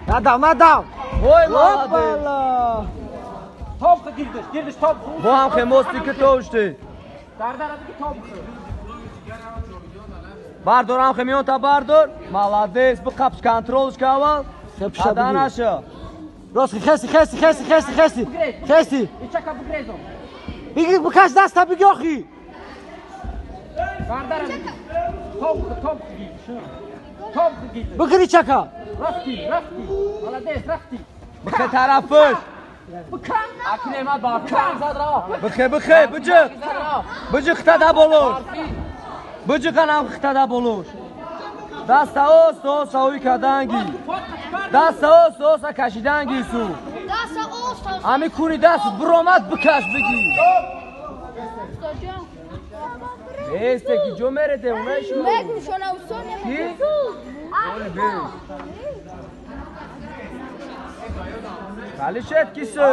ندم وای مادر بالا Top girdиш top. bu ham xemostik to'shdi Dardaradagi top. bardor ham xemion ta bardor молодец bu qapsh kontrolishga avval adanashi Roski خسي Ichaka bugrezo. بگیر بکش دست بگی آخی Dardaradagi top girdiş. Top girdiş. بگیری چکا Rafti. Молодец, rafti. بخه طرفش Bıkan. Aknemat bıkan zadra. بخه بجی خطده بولوش بجی قنم خطده بولوش دست اوست اوی کدنگی دست اوست کشیدنگی سو همی کونی دست برامد بکش بگی ایسته کی جو مرده اونه شو کی؟ اولی بی خالی شد کی سو